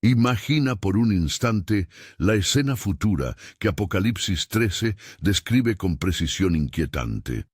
Imagina por un instante la escena futura que Apocalipsis 13 describe con precisión inquietante.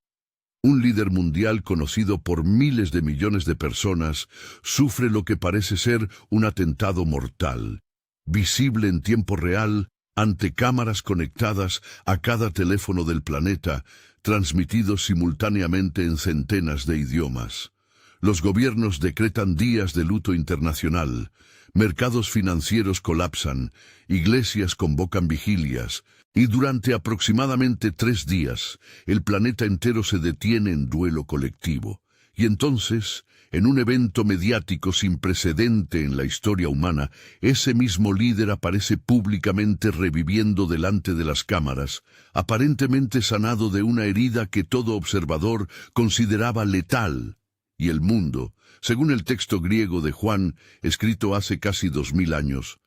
Un líder mundial conocido por miles de millones de personas sufre lo que parece ser un atentado mortal, visible en tiempo real ante cámaras conectadas a cada teléfono del planeta, transmitidos simultáneamente en centenas de idiomas. Los gobiernos decretan días de luto internacional, mercados financieros colapsan, iglesias convocan vigilias, y durante aproximadamente 3 días, el planeta entero se detiene en duelo colectivo. Y entonces, en un evento mediático sin precedente en la historia humana, ese mismo líder aparece públicamente reviviendo delante de las cámaras, aparentemente sanado de una herida que todo observador consideraba letal. Y el mundo, según el texto griego de Juan, escrito hace casi 2000 años,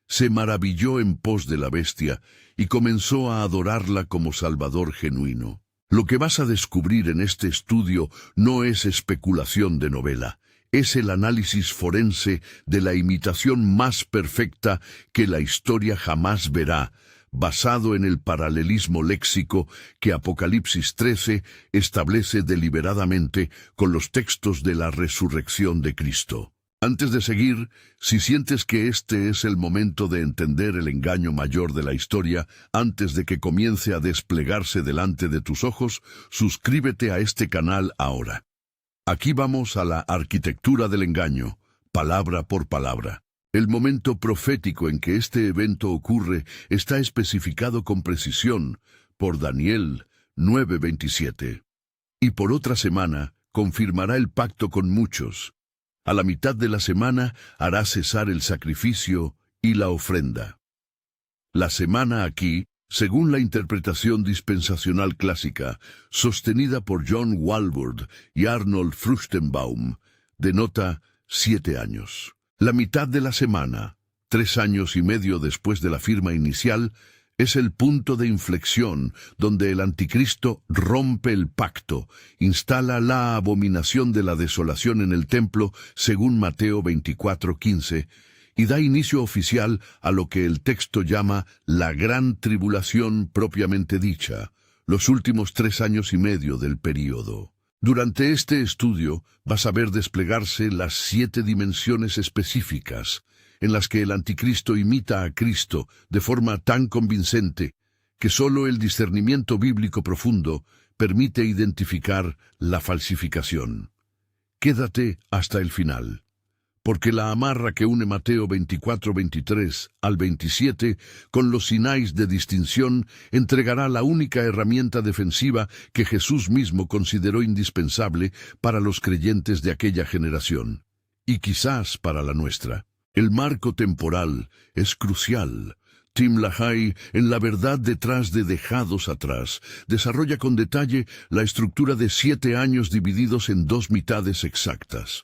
se maravilló en pos de la bestia y comenzó a adorarla como Salvador genuino. Lo que vas a descubrir en este estudio no es especulación de novela, es el análisis forense de la imitación más perfecta que la historia jamás verá, basado en el paralelismo léxico que Apocalipsis 13 establece deliberadamente con los textos de la resurrección de Cristo. Antes de seguir, si sientes que este es el momento de entender el engaño mayor de la historia, antes de que comience a desplegarse delante de tus ojos, suscríbete a este canal ahora. Aquí vamos a la arquitectura del engaño, palabra por palabra. El momento profético en que este evento ocurre está especificado con precisión por Daniel 9:27. Y por otra semana confirmará el pacto con muchos. A la mitad de la semana hará cesar el sacrificio y la ofrenda. La semana aquí, según la interpretación dispensacional clásica, sostenida por John Walvoord y Arnold Fruchtenbaum, denota 7 años. La mitad de la semana, 3 años y medio después de la firma inicial, es el punto de inflexión donde el anticristo rompe el pacto, instala la abominación de la desolación en el templo, según Mateo 24:15, y da inicio oficial a lo que el texto llama la gran tribulación propiamente dicha, los últimos 3 años y medio del período. Durante este estudio vas a ver desplegarse las 7 dimensiones específicas en las que el anticristo imita a Cristo de forma tan convincente que solo el discernimiento bíblico profundo permite identificar la falsificación. Quédate hasta el final, porque la amarra que une Mateo 24:23 al 27 con los Sinais de distinción entregará la única herramienta defensiva que Jesús mismo consideró indispensable para los creyentes de aquella generación, y quizás para la nuestra. El marco temporal es crucial. Tim LaHaye, en La verdad detrás de Dejados atrás, desarrolla con detalle la estructura de 7 años divididos en 2 mitades exactas.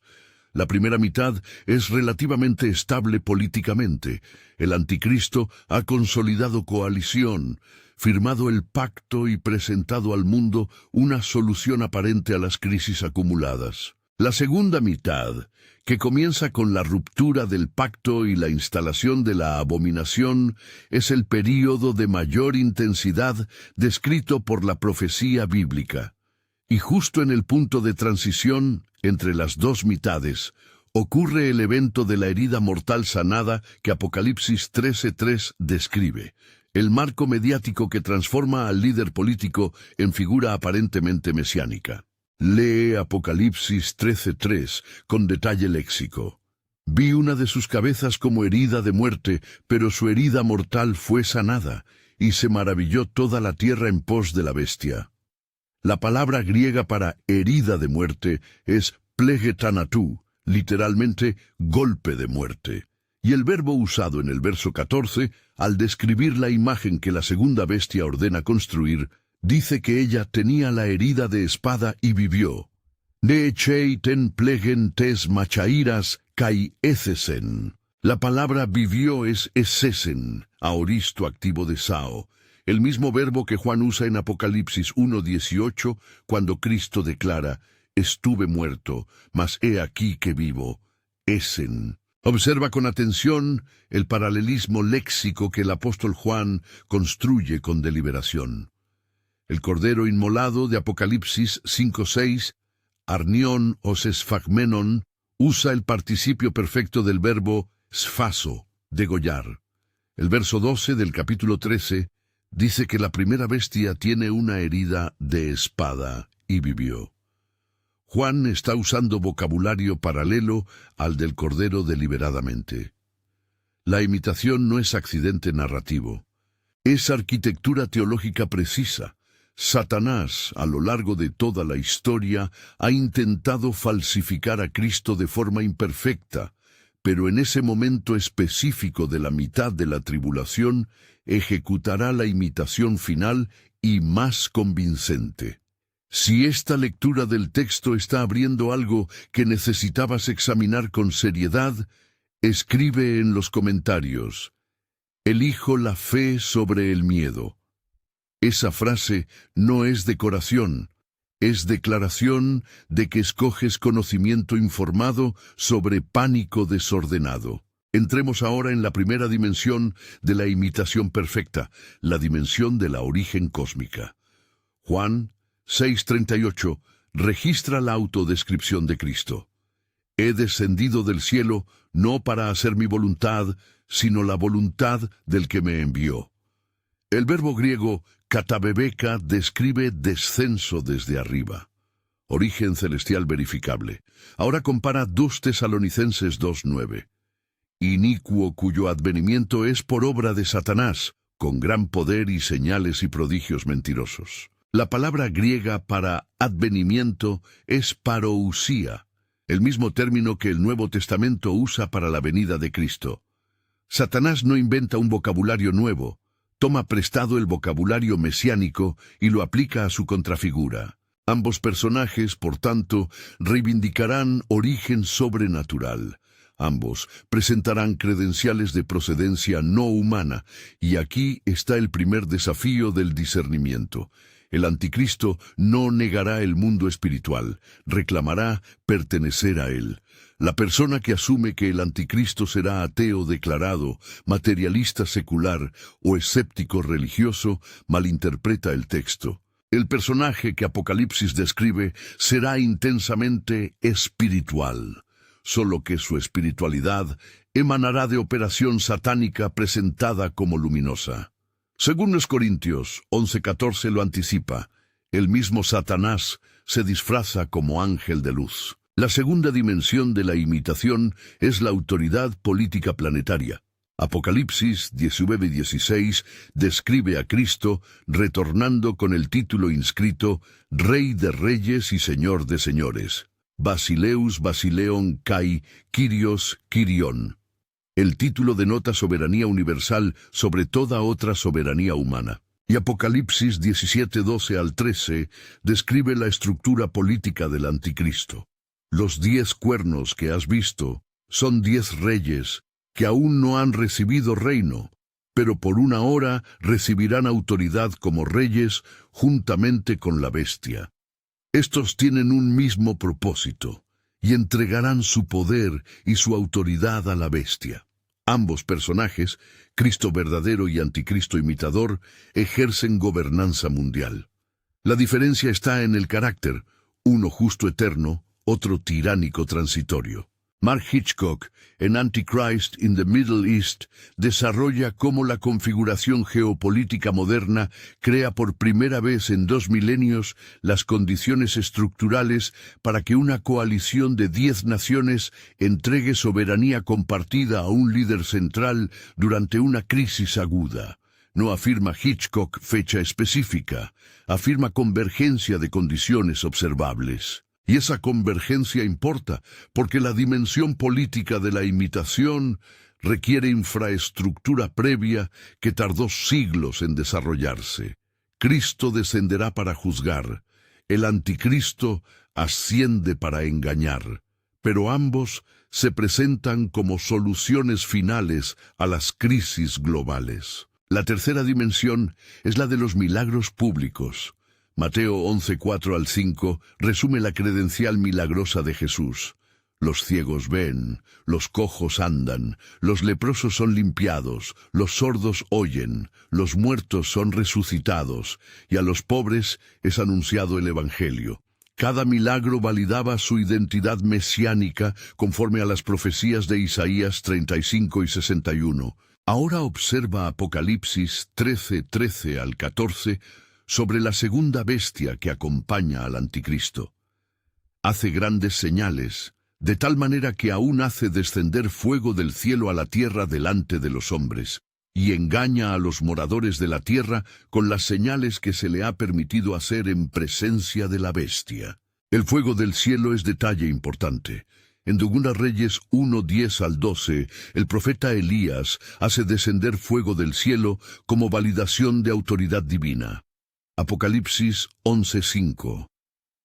La primera mitad es relativamente estable políticamente. El anticristo ha consolidado coalición, firmado el pacto y presentado al mundo una solución aparente a las crisis acumuladas. La segunda mitad, que comienza con la ruptura del pacto y la instalación de la abominación, es el período de mayor intensidad descrito por la profecía bíblica. Y justo en el punto de transición entre las 2 mitades, ocurre el evento de la herida mortal sanada que Apocalipsis 13:3 describe, el marco mediático que transforma al líder político en figura aparentemente mesiánica. Lee Apocalipsis 13:3 con detalle léxico. Vi una de sus cabezas como herida de muerte, pero su herida mortal fue sanada, y se maravilló toda la tierra en pos de la bestia. La palabra griega para herida de muerte es plegetanatú, literalmente golpe de muerte. Y el verbo usado en el verso 14, al describir la imagen que la segunda bestia ordena construir, dice que ella tenía la herida de espada y vivió. Ne echei ten plegen tes machairas kai ecesen. La palabra vivió es esesen, aoristo activo de sao, el mismo verbo que Juan usa en Apocalipsis 1:18, cuando Cristo declara, estuve muerto, mas he aquí que vivo, esen. Observa con atención el paralelismo léxico que el apóstol Juan construye con deliberación. El cordero inmolado de Apocalipsis 5:6, arnión o sesfagmenon, usa el participio perfecto del verbo sfaso, degollar. El verso 12 del capítulo 13 dice que la primera bestia tiene una herida de espada y vivió. Juan está usando vocabulario paralelo al del cordero deliberadamente. La imitación no es accidente narrativo, es arquitectura teológica precisa. Satanás, a lo largo de toda la historia, ha intentado falsificar a Cristo de forma imperfecta, pero en ese momento específico de la mitad de la tribulación, ejecutará la imitación final y más convincente. Si esta lectura del texto está abriendo algo que necesitabas examinar con seriedad, escribe en los comentarios: elijo la fe sobre el miedo. Esa frase no es decoración, es declaración de que escoges conocimiento informado sobre pánico desordenado. Entremos ahora en la primera dimensión de la imitación perfecta, la dimensión de la origen cósmica. Juan 6:38 registra la autodescripción de Cristo. He descendido del cielo no para hacer mi voluntad, sino la voluntad del que me envió. El verbo griego katabebeka describe descenso desde arriba. Origen celestial verificable. Ahora compara 2 Tesalonicenses 2:9. Inicuo cuyo advenimiento es por obra de Satanás, con gran poder y señales y prodigios mentirosos. La palabra griega para advenimiento es parousía, el mismo término que el Nuevo Testamento usa para la venida de Cristo. Satanás no inventa un vocabulario nuevo, toma prestado el vocabulario mesiánico y lo aplica a su contrafigura. Ambos personajes, por tanto, reivindicarán origen sobrenatural. Ambos presentarán credenciales de procedencia no humana, y aquí está el primer desafío del discernimiento. El anticristo no negará el mundo espiritual, reclamará pertenecer a él. La persona que asume que el anticristo será ateo declarado, materialista secular o escéptico religioso, malinterpreta el texto. El personaje que Apocalipsis describe será intensamente espiritual, solo que su espiritualidad emanará de operación satánica presentada como luminosa. Según los Corintios 11:14 lo anticipa, el mismo Satanás se disfraza como ángel de luz. La segunda dimensión de la imitación es la autoridad política planetaria. Apocalipsis 19:16 describe a Cristo retornando con el título inscrito Rey de Reyes y Señor de Señores. Basileus Basileon Kai Kyrios Kyrion. El título denota soberanía universal sobre toda otra soberanía humana. Y Apocalipsis 17:12 al 13 describe la estructura política del anticristo. Los 10 cuernos que has visto son 10 reyes que aún no han recibido reino, pero por una hora recibirán autoridad como reyes juntamente con la bestia. Estos tienen un mismo propósito, y entregarán su poder y su autoridad a la bestia. Ambos personajes, Cristo verdadero y anticristo imitador, ejercen gobernanza mundial. La diferencia está en el carácter, uno justo eterno, otro tiránico transitorio. Mark Hitchcock, en Antichrist in the Middle East, desarrolla cómo la configuración geopolítica moderna crea por primera vez en 2 milenios las condiciones estructurales para que una coalición de 10 naciones entregue soberanía compartida a un líder central durante una crisis aguda. No afirma Hitchcock fecha específica, afirma convergencia de condiciones observables. Y esa convergencia importa, porque la dimensión política de la imitación requiere infraestructura previa que tardó siglos en desarrollarse. Cristo descenderá para juzgar, el anticristo asciende para engañar, pero ambos se presentan como soluciones finales a las crisis globales. La tercera dimensión es la de los milagros públicos. Mateo 11:4 al 5 resume la credencial milagrosa de Jesús. Los ciegos ven, los cojos andan, los leprosos son limpiados, los sordos oyen, los muertos son resucitados, y a los pobres es anunciado el Evangelio. Cada milagro validaba su identidad mesiánica conforme a las profecías de Isaías 35 y 61. Ahora observa Apocalipsis 13 al 14 sobre la segunda bestia que acompaña al anticristo. Hace grandes señales, de tal manera que aún hace descender fuego del cielo a la tierra delante de los hombres, y engaña a los moradores de la tierra con las señales que se le ha permitido hacer en presencia de la bestia. El fuego del cielo es detalle importante. En 2 Reyes 1:10 al 12, el profeta Elías hace descender fuego del cielo como validación de autoridad divina. Apocalipsis 11:5.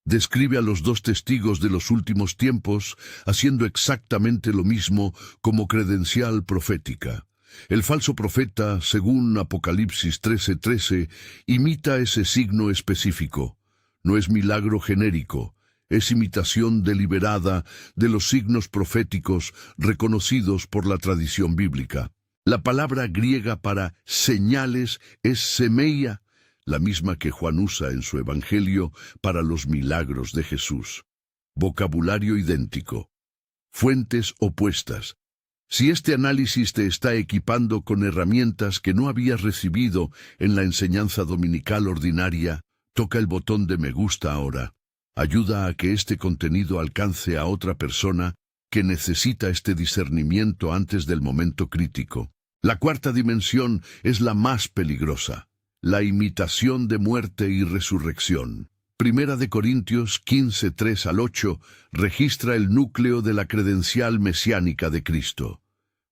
Describe a los 2 testigos de los últimos tiempos haciendo exactamente lo mismo como credencial profética. El falso profeta, según Apocalipsis 13:13, imita ese signo específico. No es milagro genérico, es imitación deliberada de los signos proféticos reconocidos por la tradición bíblica. La palabra griega para señales es semeia, la misma que Juan usa en su Evangelio para los milagros de Jesús. Vocabulario idéntico. Fuentes opuestas. Si este análisis te está equipando con herramientas que no habías recibido en la enseñanza dominical ordinaria, toca el botón de me gusta ahora. Ayuda a que este contenido alcance a otra persona que necesita este discernimiento antes del momento crítico. La cuarta dimensión es la más peligrosa. La imitación de muerte y resurrección. 1 Corintios 15:3 al 8 registra el núcleo de la credencial mesiánica de Cristo.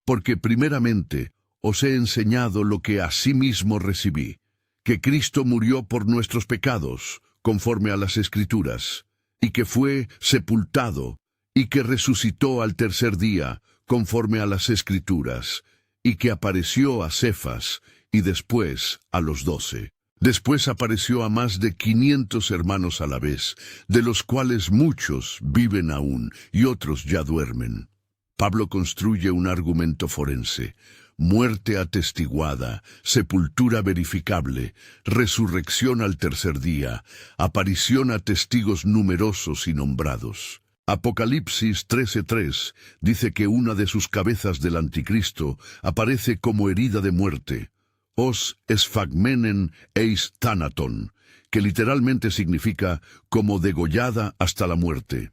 Porque primeramente os he enseñado lo que asimismo recibí, que Cristo murió por nuestros pecados, conforme a las Escrituras, y que fue sepultado, y que resucitó al tercer día, conforme a las Escrituras, y que apareció a Cefas, y después a los 12. Después apareció a más de 500 hermanos a la vez, de los cuales muchos viven aún y otros ya duermen. Pablo construye un argumento forense: muerte atestiguada, sepultura verificable, resurrección al tercer día, aparición a testigos numerosos y nombrados. Apocalipsis 13:3 dice que una de sus cabezas del anticristo aparece como herida de muerte, os esfagmenen eis thanaton, que literalmente significa como degollada hasta la muerte.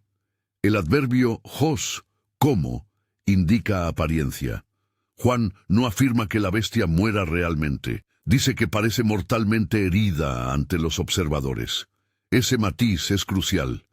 El adverbio hos, como, indica apariencia. Juan no afirma que la bestia muera realmente. Dice que parece mortalmente herida ante los observadores. Ese matiz es crucial.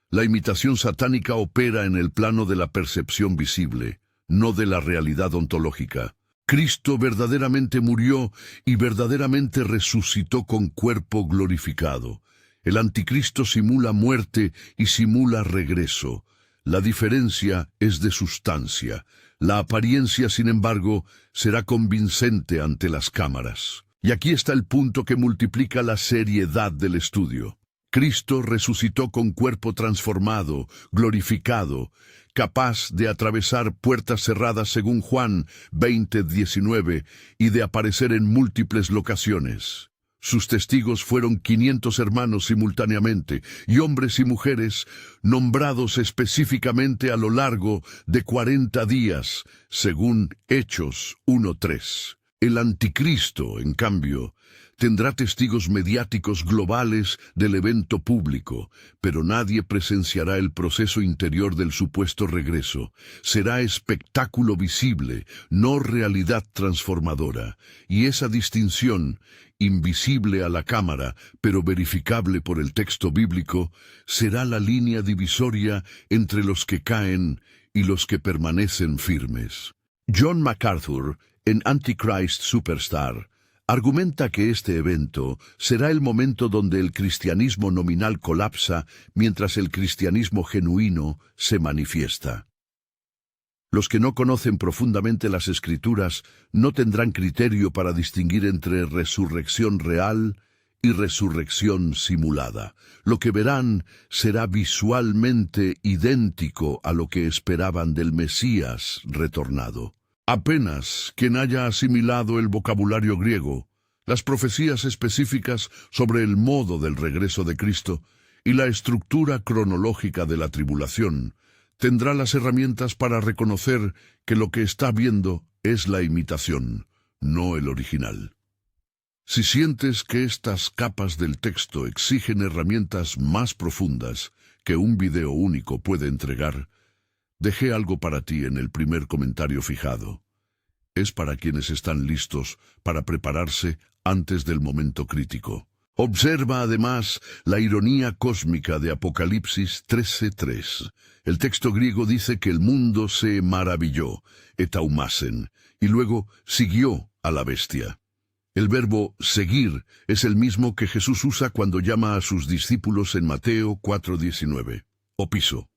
La imitación satánica opera en el plano de la percepción visible, no de la realidad ontológica. Cristo verdaderamente murió y verdaderamente resucitó con cuerpo glorificado. El anticristo simula muerte y simula regreso. La diferencia es de sustancia. La apariencia, sin embargo, será convincente ante las cámaras. Y aquí está el punto que multiplica la seriedad del estudio. Cristo resucitó con cuerpo transformado, glorificado, capaz de atravesar puertas cerradas según Juan 20:19 y de aparecer en múltiples locaciones. Sus testigos fueron 500 hermanos simultáneamente, y hombres y mujeres nombrados específicamente a lo largo de 40 días, según Hechos 1:3. El anticristo, en cambio, tendrá testigos mediáticos globales del evento público, pero nadie presenciará el proceso interior del supuesto regreso. Será espectáculo visible, no realidad transformadora, y esa distinción, invisible a la cámara, pero verificable por el texto bíblico, será la línea divisoria entre los que caen y los que permanecen firmes. John MacArthur, en Antichrist Superstar, argumenta que este evento será el momento donde el cristianismo nominal colapsa mientras el cristianismo genuino se manifiesta. Los que no conocen profundamente las Escrituras no tendrán criterio para distinguir entre resurrección real y resurrección simulada. Lo que verán será visualmente idéntico a lo que esperaban del Mesías retornado. Apenas quien haya asimilado el vocabulario griego, las profecías específicas sobre el modo del regreso de Cristo y la estructura cronológica de la tribulación, tendrá las herramientas para reconocer que lo que está viendo es la imitación, no el original. Si sientes que estas capas del texto exigen herramientas más profundas que un video único puede entregar, dejé algo para ti en el primer comentario fijado. Es para quienes están listos para prepararse antes del momento crítico. Observa además la ironía cósmica de Apocalipsis 13:3. El texto griego dice que el mundo se maravilló, etaumasen, y luego siguió a la bestia. El verbo seguir es el mismo que Jesús usa cuando llama a sus discípulos en Mateo 4:19. Opiso.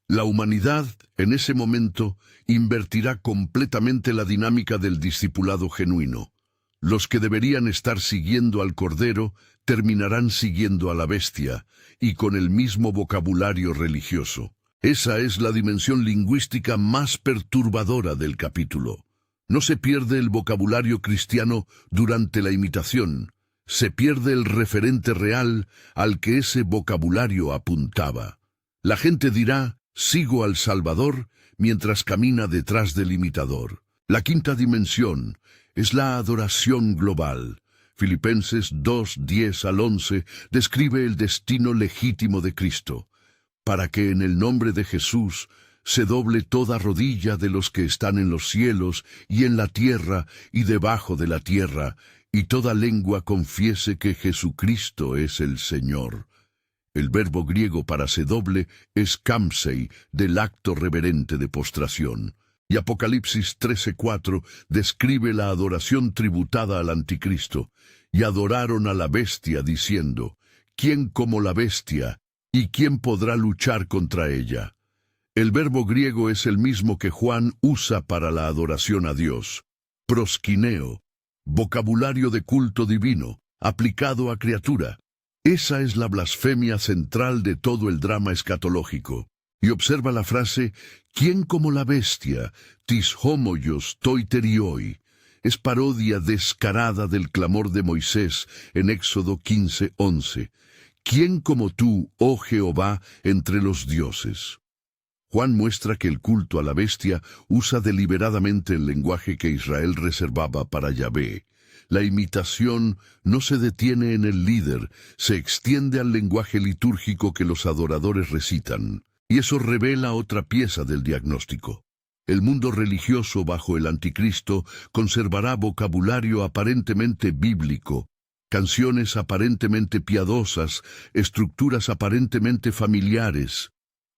La humanidad, en ese momento, invertirá completamente la dinámica del discipulado genuino. Los que deberían estar siguiendo al Cordero terminarán siguiendo a la bestia, y con el mismo vocabulario religioso. Esa es la dimensión lingüística más perturbadora del capítulo. No se pierde el vocabulario cristiano durante la imitación, se pierde el referente real al que ese vocabulario apuntaba. La gente dirá, sigo al Salvador, mientras camina detrás del imitador. La quinta dimensión es la adoración global. Filipenses 2:10-11 describe el destino legítimo de Cristo, para que en el nombre de Jesús se doble toda rodilla de los que están en los cielos y en la tierra y debajo de la tierra, y toda lengua confiese que Jesucristo es el Señor. El verbo griego para se doble es kamsei, del acto reverente de postración. Y Apocalipsis 13:4 describe la adoración tributada al anticristo. Y adoraron a la bestia diciendo, ¿quién como la bestia? ¿Y quién podrá luchar contra ella? El verbo griego es el mismo que Juan usa para la adoración a Dios. Proskineo, vocabulario de culto divino, aplicado a criatura. Esa es la blasfemia central de todo el drama escatológico. Y observa la frase, ¿quién como la bestia? Tis homoios toiterioi. Es parodia descarada del clamor de Moisés en Éxodo 15:11. ¿Quién como tú, oh Jehová, entre los dioses? Juan muestra que el culto a la bestia usa deliberadamente el lenguaje que Israel reservaba para Yahvé. La imitación no se detiene en el líder, se extiende al lenguaje litúrgico que los adoradores recitan. Y eso revela otra pieza del diagnóstico. El mundo religioso bajo el anticristo conservará vocabulario aparentemente bíblico, canciones aparentemente piadosas, estructuras aparentemente familiares,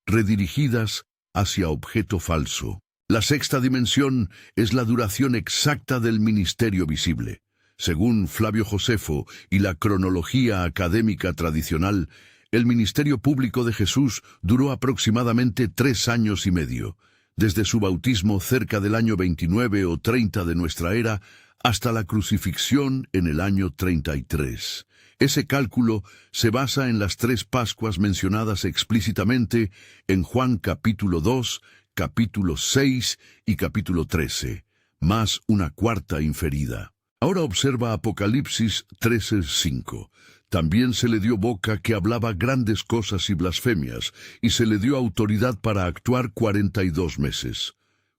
redirigidas hacia objeto falso. La sexta dimensión es la duración exacta del ministerio visible. Según Flavio Josefo y la cronología académica tradicional, el ministerio público de Jesús duró aproximadamente 3 años y medio, desde su bautismo cerca del año 29 o 30 de nuestra era hasta la crucifixión en el año 33. Ese cálculo se basa en las 3 Pascuas mencionadas explícitamente en Juan capítulo 2, capítulo 6 y capítulo 13, más una cuarta inferida. Ahora observa Apocalipsis 13:5. También se le dio boca que hablaba grandes cosas y blasfemias, y se le dio autoridad para actuar 42 meses.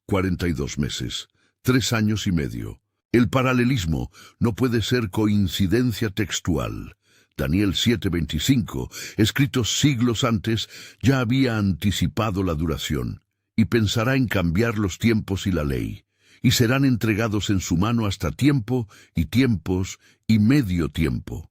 42 meses, 3 años y medio. El paralelismo no puede ser coincidencia textual. Daniel 7:25, escrito siglos antes, ya había anticipado la duración, y pensará en cambiar los tiempos y la ley, y serán entregados en su mano hasta tiempo y tiempos y medio tiempo.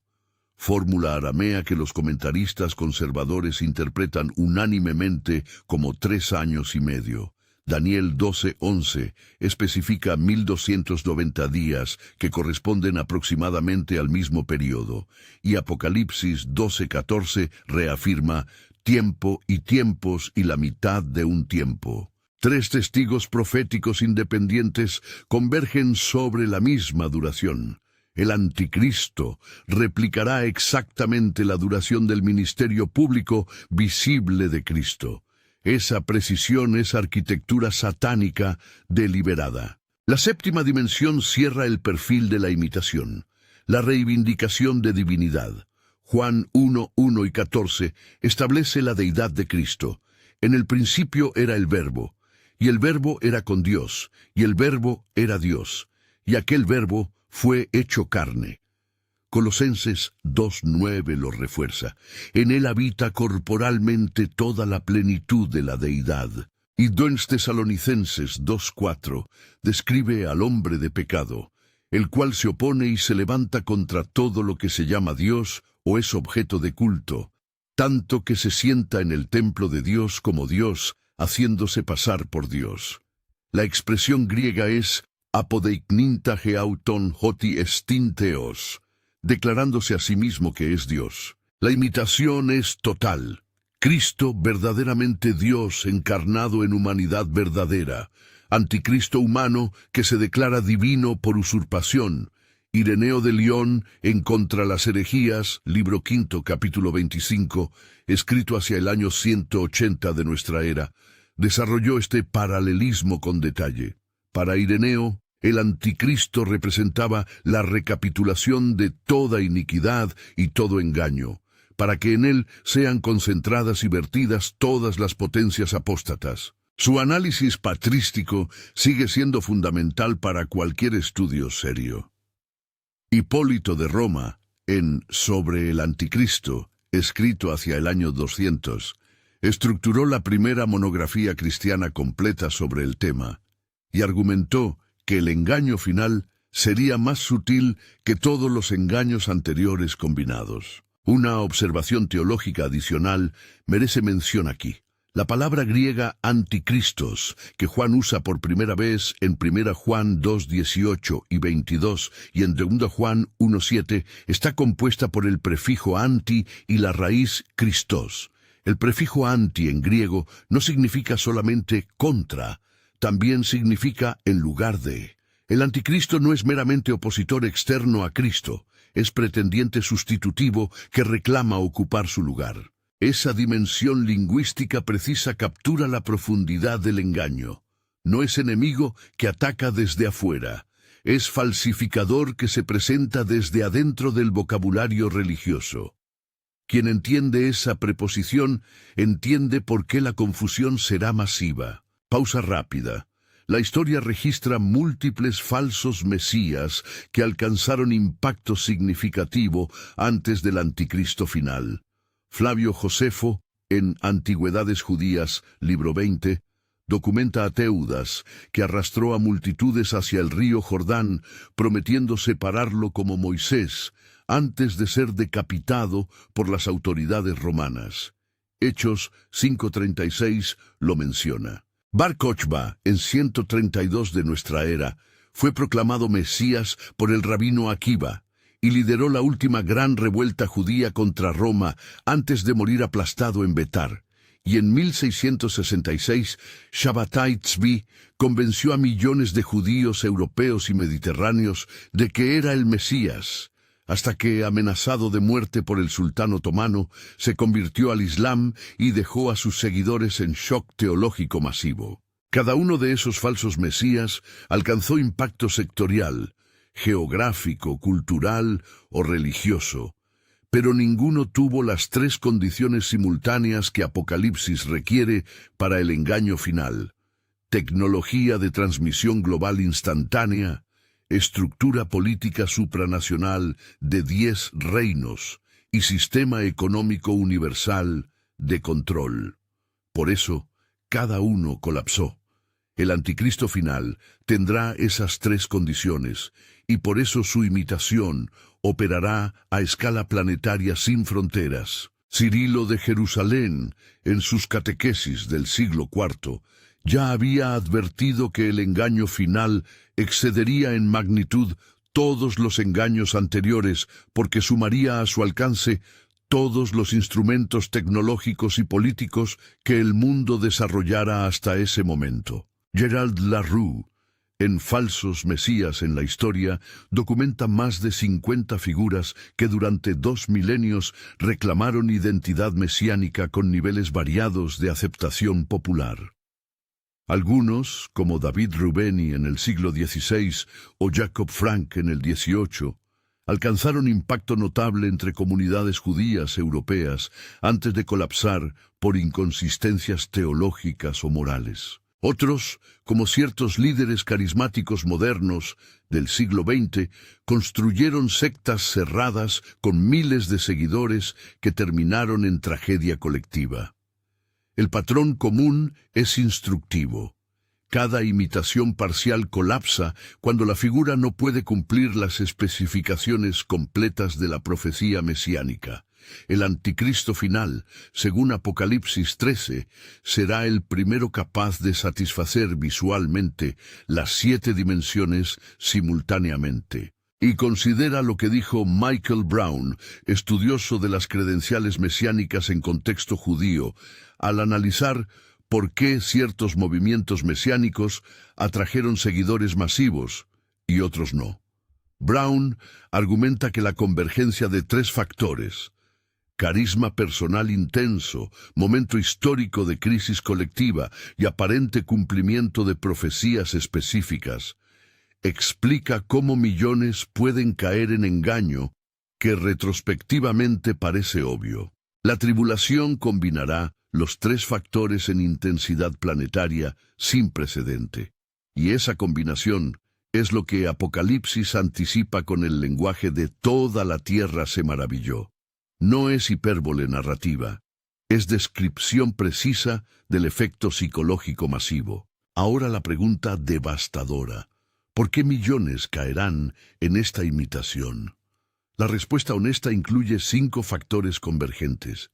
Fórmula aramea que los comentaristas conservadores interpretan unánimemente como 3 años y medio. Daniel 12:11 especifica 1290 días que corresponden aproximadamente al mismo periodo, y Apocalipsis 12:14 reafirma tiempo y tiempos y la mitad de un tiempo. 3 testigos proféticos independientes convergen sobre la misma duración. El anticristo replicará exactamente la duración del ministerio público visible de Cristo. Esa precisión es arquitectura satánica deliberada. La séptima dimensión cierra el perfil de la imitación, la reivindicación de divinidad. Juan 1, 1 y 14 establece la deidad de Cristo. En el principio era el Verbo, y el Verbo era con Dios, y el Verbo era Dios, y aquel Verbo fue hecho carne. Colosenses 2:9 lo refuerza. En él habita corporalmente toda la plenitud de la deidad. Y 2 Tesalonicenses 2:4 describe al hombre de pecado, el cual se opone y se levanta contra todo lo que se llama Dios o es objeto de culto, tanto que se sienta en el templo de Dios como Dios, haciéndose pasar por Dios. La expresión griega es apodeikninta geauton hoti estin theos, declarándose a sí mismo que es Dios. La imitación es total. Cristo, verdaderamente Dios encarnado en humanidad verdadera. Anticristo humano que se declara divino por usurpación. Ireneo de León en Contra las herejías, libro 5, capítulo 25, escrito hacia el año 180 de nuestra era, desarrolló este paralelismo con detalle. Para Ireneo, el anticristo representaba la recapitulación de toda iniquidad y todo engaño, para que en él sean concentradas y vertidas todas las potencias apóstatas. Su análisis patrístico sigue siendo fundamental para cualquier estudio serio. Hipólito de Roma, en Sobre el Anticristo, escrito hacia el año 200, estructuró la primera monografía cristiana completa sobre el tema, y argumentó que el engaño final sería más sutil que todos los engaños anteriores combinados. Una observación teológica adicional merece mención aquí. La palabra griega anticristos, que Juan usa por primera vez en 1 Juan 2:18 y 22 y en 2 Juan 1:7, está compuesta por el prefijo anti y la raíz Christos. El prefijo anti en griego no significa solamente contra, también significa en lugar de. El anticristo no es meramente opositor externo a Cristo, es pretendiente sustitutivo que reclama ocupar su lugar. Esa dimensión lingüística precisa captura la profundidad del engaño. No es enemigo que ataca desde afuera, es falsificador que se presenta desde adentro del vocabulario religioso. Quien entiende esa preposición entiende por qué la confusión será masiva. Pausa rápida. La historia registra múltiples falsos mesías que alcanzaron impacto significativo antes del anticristo final. Flavio Josefo, en Antigüedades Judías, libro 20, documenta a Teudas, que arrastró a multitudes hacia el río Jordán, prometiendo separarlo como Moisés, antes de ser decapitado por las autoridades romanas. Hechos 5:36 lo menciona. Bar Kochba, en 132 de nuestra era, fue proclamado Mesías por el rabino Akiva, y lideró la última gran revuelta judía contra Roma antes de morir aplastado en Betar. Y en 1666, Shabbatai Tzvi convenció a millones de judíos europeos y mediterráneos de que era el Mesías, hasta que, amenazado de muerte por el sultán otomano, se convirtió al Islam y dejó a sus seguidores en shock teológico masivo. Cada uno de esos falsos mesías alcanzó impacto sectorial, geográfico, cultural o religioso, pero ninguno tuvo las tres condiciones simultáneas que Apocalipsis requiere para el engaño final: tecnología de transmisión global instantánea, estructura política supranacional de 10 reinos y sistema económico universal de control. Por eso, cada uno colapsó. El anticristo final tendrá esas tres condiciones, y por eso su imitación operará a escala planetaria sin fronteras. Cirilo de Jerusalén, en sus catequesis del siglo IV, ya había advertido que el engaño final excedería en magnitud todos los engaños anteriores, porque sumaría a su alcance todos los instrumentos tecnológicos y políticos que el mundo desarrollara hasta ese momento. Gerald Larue, En Falsos Mesías en la historia, documenta más de 50 figuras que durante 2 milenios reclamaron identidad mesiánica con niveles variados de aceptación popular. Algunos, como David Rubeni en el siglo XVI o Jacob Frank en el XVIII, alcanzaron impacto notable entre comunidades judías europeas antes de colapsar por inconsistencias teológicas o morales. Otros, como ciertos líderes carismáticos modernos del siglo XX, construyeron sectas cerradas con miles de seguidores que terminaron en tragedia colectiva. El patrón común es instructivo. Cada imitación parcial colapsa cuando la figura no puede cumplir las especificaciones completas de la profecía mesiánica. El anticristo final, según Apocalipsis 13, será el primero capaz de satisfacer visualmente las 7 dimensiones simultáneamente. Y considera lo que dijo Michael Brown, estudioso de las credenciales mesiánicas en contexto judío, al analizar por qué ciertos movimientos mesiánicos atrajeron seguidores masivos y otros no. Brown argumenta que la convergencia de 3 factores, carisma personal intenso, momento histórico de crisis colectiva y aparente cumplimiento de profecías específicas, explica cómo millones pueden caer en engaño que retrospectivamente parece obvio. La tribulación combinará los 3 factores en intensidad planetaria sin precedente. Y esa combinación es lo que Apocalipsis anticipa con el lenguaje de toda la tierra se maravilló. No es hipérbole narrativa, es descripción precisa del efecto psicológico masivo. Ahora la pregunta devastadora: ¿por qué millones caerán en esta imitación? La respuesta honesta incluye 5 factores convergentes.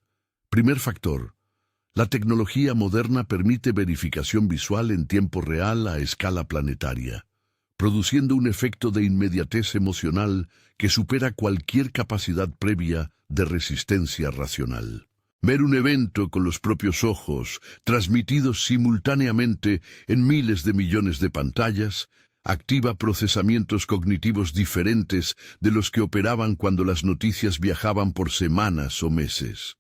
Primer factor: la tecnología moderna permite verificación visual en tiempo real a escala planetaria, produciendo un efecto de inmediatez emocional que supera cualquier capacidad previa de resistencia racional. Ver un evento con los propios ojos, transmitido simultáneamente en miles de millones de pantallas, activa procesamientos cognitivos diferentes de los que operaban cuando las noticias viajaban por semanas o meses.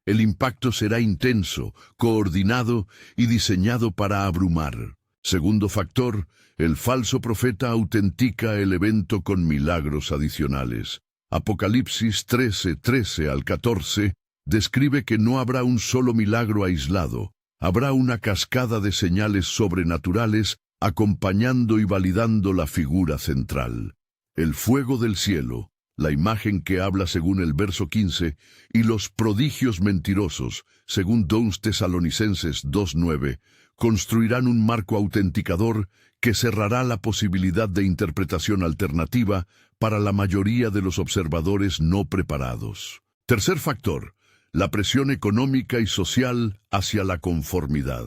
El impacto será intenso, coordinado y diseñado para abrumar. Segundo factor: el falso profeta autentica el evento con milagros adicionales. Apocalipsis 13 al 14 describe que no habrá un solo milagro aislado, habrá una cascada de señales sobrenaturales acompañando y validando la figura central. El fuego del cielo, la imagen que habla según el verso 15, y los prodigios mentirosos, según 2 Tesalonicenses 2:9, construirán un marco autenticador que cerrará la posibilidad de interpretación alternativa para la mayoría de los observadores no preparados. Tercer factor: la presión económica y social hacia la conformidad.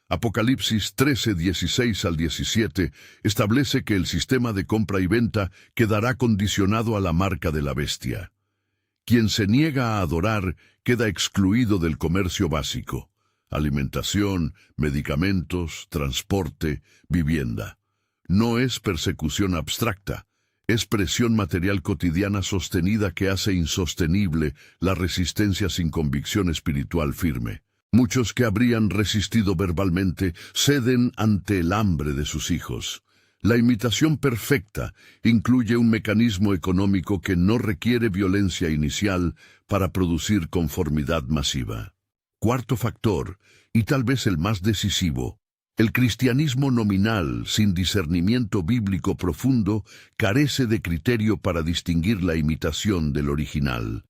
Apocalipsis 13:16 al 17 establece que el sistema de compra y venta quedará condicionado a la marca de la bestia. Quien se niega a adorar queda excluido del comercio básico: alimentación, medicamentos, transporte, vivienda. No es persecución abstracta, es presión material cotidiana sostenida que hace insostenible la resistencia sin convicción espiritual firme. Muchos que habrían resistido verbalmente ceden ante el hambre de sus hijos. La imitación perfecta incluye un mecanismo económico que no requiere violencia inicial para producir conformidad masiva. Cuarto factor, y tal vez el más decisivo: el cristianismo nominal, sin discernimiento bíblico profundo, carece de criterio para distinguir la imitación del original.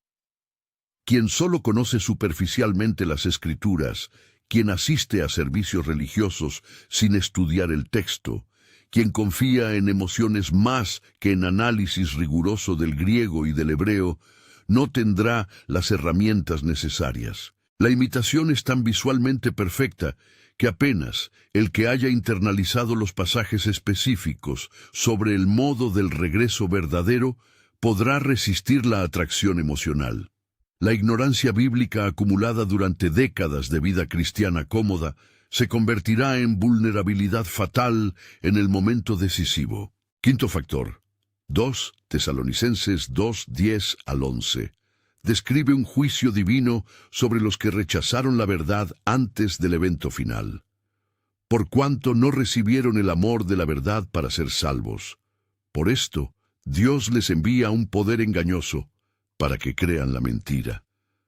Quien solo conoce superficialmente las Escrituras, quien asiste a servicios religiosos sin estudiar el texto, quien confía en emociones más que en análisis riguroso del griego y del hebreo, no tendrá las herramientas necesarias. La imitación es tan visualmente perfecta que apenas el que haya internalizado los pasajes específicos sobre el modo del regreso verdadero podrá resistir la atracción emocional. La ignorancia bíblica acumulada durante décadas de vida cristiana cómoda se convertirá en vulnerabilidad fatal en el momento decisivo. Quinto factor, 2 Tesalonicenses 2:10 al 11. Describe un juicio divino sobre los que rechazaron la verdad antes del evento final. Por cuanto no recibieron el amor de la verdad para ser salvos. Por esto, Dios les envía un poder engañoso para que crean la mentira.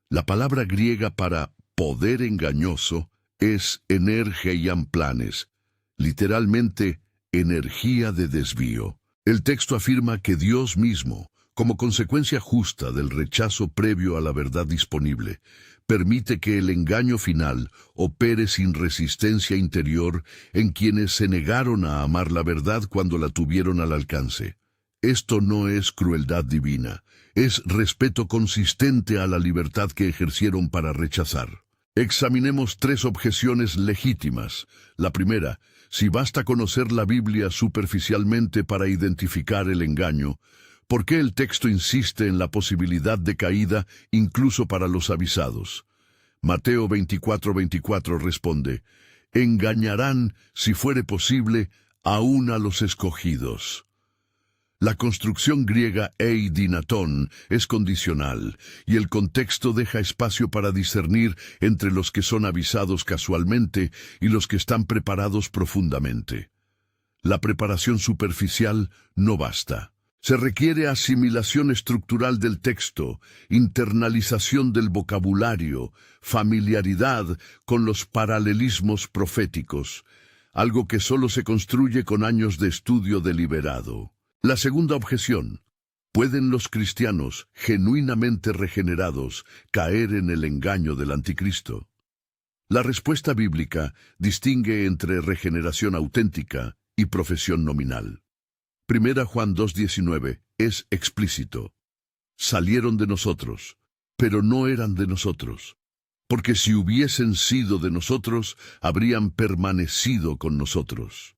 La palabra griega para poder engañoso es energeian-planes, literalmente energía de desvío. El texto afirma que Dios mismo, como consecuencia justa del rechazo previo a la verdad disponible, permite que el engaño final opere sin resistencia interior en quienes se negaron a amar la verdad cuando la tuvieron al alcance. Esto no es crueldad divina, es respeto consistente a la libertad que ejercieron para rechazar. Examinemos 3 objeciones legítimas. La primera, si basta conocer la Biblia superficialmente para identificar el engaño, ¿por qué el texto insiste en la posibilidad de caída incluso para los avisados? Mateo 24:24 responde, engañarán, si fuere posible, aún a los escogidos. La construcción griega eidinaton es condicional, y el contexto deja espacio para discernir entre los que son avisados casualmente y los que están preparados profundamente. La preparación superficial no basta. Se requiere asimilación estructural del texto, internalización del vocabulario, familiaridad con los paralelismos proféticos, algo que solo se construye con años de estudio deliberado. La segunda objeción, ¿pueden los cristianos, genuinamente regenerados, caer en el engaño del anticristo? La respuesta bíblica distingue entre regeneración auténtica y profesión nominal. 1 Juan 2:19 es explícito. Salieron de nosotros, pero no eran de nosotros, porque si hubiesen sido de nosotros, habrían permanecido con nosotros.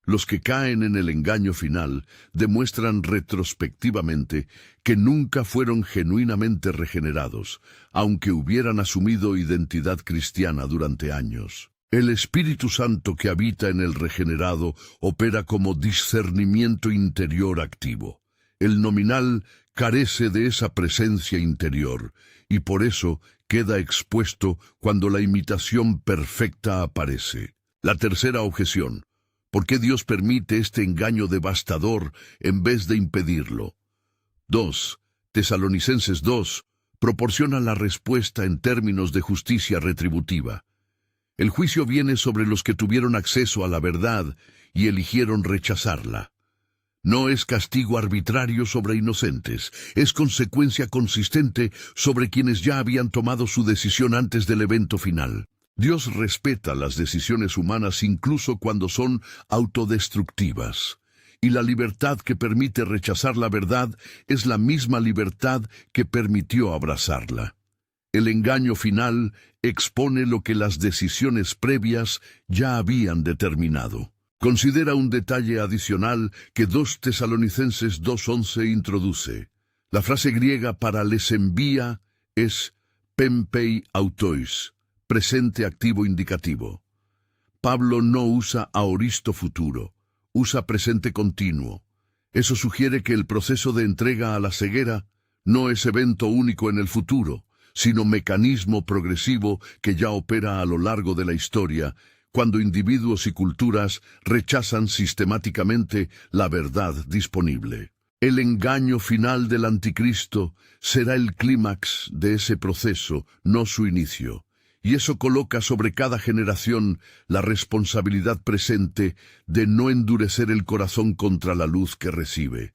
Los que caen en el engaño final demuestran retrospectivamente que nunca fueron genuinamente regenerados, aunque hubieran asumido identidad cristiana durante años. El Espíritu Santo que habita en el regenerado opera como discernimiento interior activo. El nominal carece de esa presencia interior, y por eso queda expuesto cuando la imitación perfecta aparece. La tercera objeción, ¿por qué Dios permite este engaño devastador en vez de impedirlo? 2 Tesalonicenses 2 proporciona la respuesta en términos de justicia retributiva. El juicio viene sobre los que tuvieron acceso a la verdad y eligieron rechazarla. No es castigo arbitrario sobre inocentes, es consecuencia consistente sobre quienes ya habían tomado su decisión antes del evento final. Dios respeta las decisiones humanas incluso cuando son autodestructivas, y la libertad que permite rechazar la verdad es la misma libertad que permitió abrazarla. El engaño final expone lo que las decisiones previas ya habían determinado. Considera un detalle adicional que 2 Tesalonicenses 2:11 introduce. La frase griega para les envía es pempei autois, presente activo indicativo. Pablo no usa aoristo futuro, usa presente continuo. Eso sugiere que el proceso de entrega a la ceguera no es evento único en el futuro, sino mecanismo progresivo que ya opera a lo largo de la historia, cuando individuos y culturas rechazan sistemáticamente la verdad disponible. El engaño final del anticristo será el clímax de ese proceso, no su inicio. Y eso coloca sobre cada generación la responsabilidad presente de no endurecer el corazón contra la luz que recibe,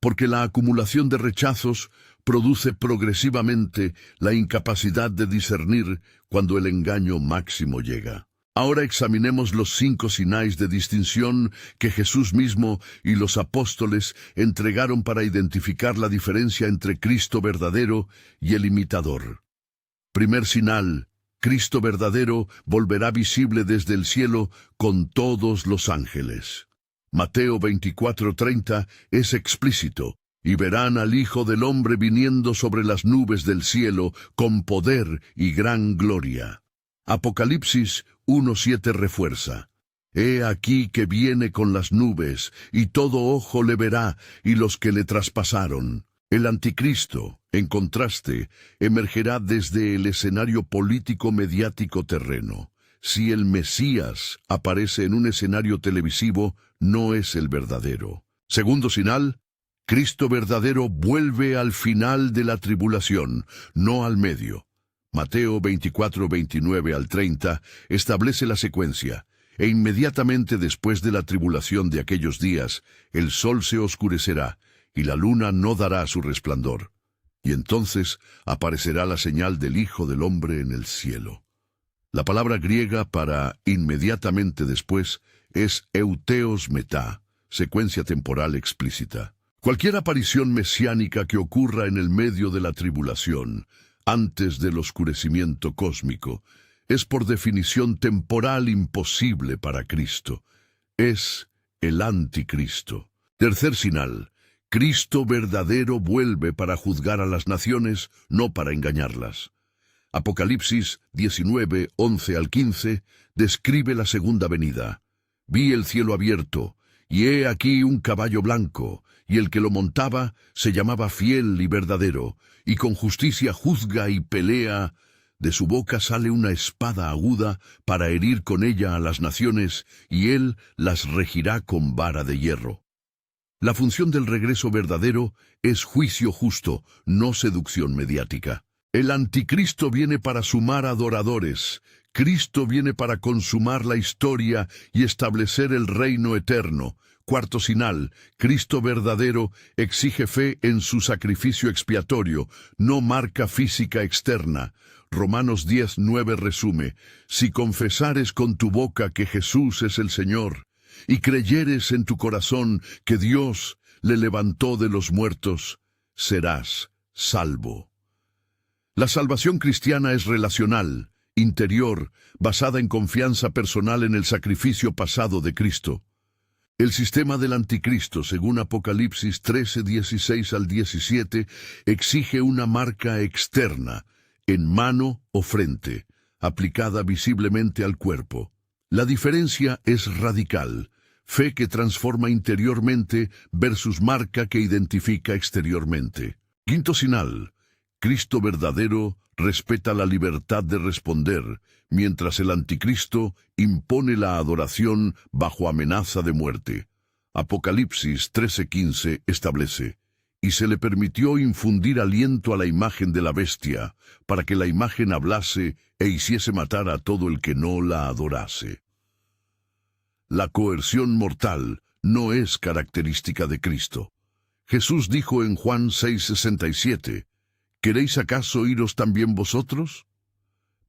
porque la acumulación de rechazos produce progresivamente la incapacidad de discernir cuando el engaño máximo llega. Ahora examinemos los 5 sinais de distinción que Jesús mismo y los apóstoles entregaron para identificar la diferencia entre Cristo verdadero y el imitador. Primer sinal, Cristo verdadero volverá visible desde el cielo con todos los ángeles. Mateo 24:30 es explícito, y verán al Hijo del Hombre viniendo sobre las nubes del cielo con poder y gran gloria. Apocalipsis 1:7 refuerza: He aquí que viene con las nubes, y todo ojo le verá, y los que le traspasaron. El anticristo, en contraste, emergerá desde el escenario político-mediático terreno. Si el Mesías aparece en un escenario televisivo, no es el verdadero. Segundo señal: Cristo verdadero vuelve al final de la tribulación, no al medio. Mateo 24:29 al 30 establece la secuencia: e inmediatamente después de la tribulación de aquellos días, el sol se oscurecerá, y la luna no dará su resplandor. Y entonces aparecerá la señal del Hijo del Hombre en el cielo. La palabra griega para inmediatamente después es euteos metá, secuencia temporal explícita. Cualquier aparición mesiánica que ocurra en el medio de la tribulación, antes del oscurecimiento cósmico, es por definición temporal imposible para Cristo. Es el anticristo. Tercer señal: Cristo verdadero vuelve para juzgar a las naciones, no para engañarlas. Apocalipsis 19:11 al 15 describe la segunda venida. Vi el cielo abierto, y he aquí un caballo blanco, y el que lo montaba se llamaba Fiel y Verdadero, y con justicia juzga y pelea. De su boca sale una espada aguda para herir con ella a las naciones, y él las regirá con vara de hierro. La función del regreso verdadero es juicio justo, no seducción mediática. El anticristo viene para sumar adoradores. Cristo viene para consumar la historia y establecer el reino eterno. Cuarto señal: Cristo verdadero exige fe en su sacrificio expiatorio, no marca física externa. Romanos 10:9 resume: si confesares con tu boca que Jesús es el Señor, y creyeres en tu corazón que Dios le levantó de los muertos, serás salvo. La salvación cristiana es relacional, interior, basada en confianza personal en el sacrificio pasado de Cristo. El sistema del anticristo, según Apocalipsis 13:16 al 17, exige una marca externa, en mano o frente, aplicada visiblemente al cuerpo. La diferencia es radical: fe que transforma interiormente versus marca que identifica exteriormente. Quinto señal: Cristo verdadero respeta la libertad de responder, mientras el anticristo impone la adoración bajo amenaza de muerte. Apocalipsis 13:15 establece: y se le permitió infundir aliento a la imagen de la bestia, para que la imagen hablase e hiciese matar a todo el que no la adorase. La coerción mortal no es característica de Cristo. Jesús dijo en Juan 6:67, ¿queréis acaso iros también vosotros?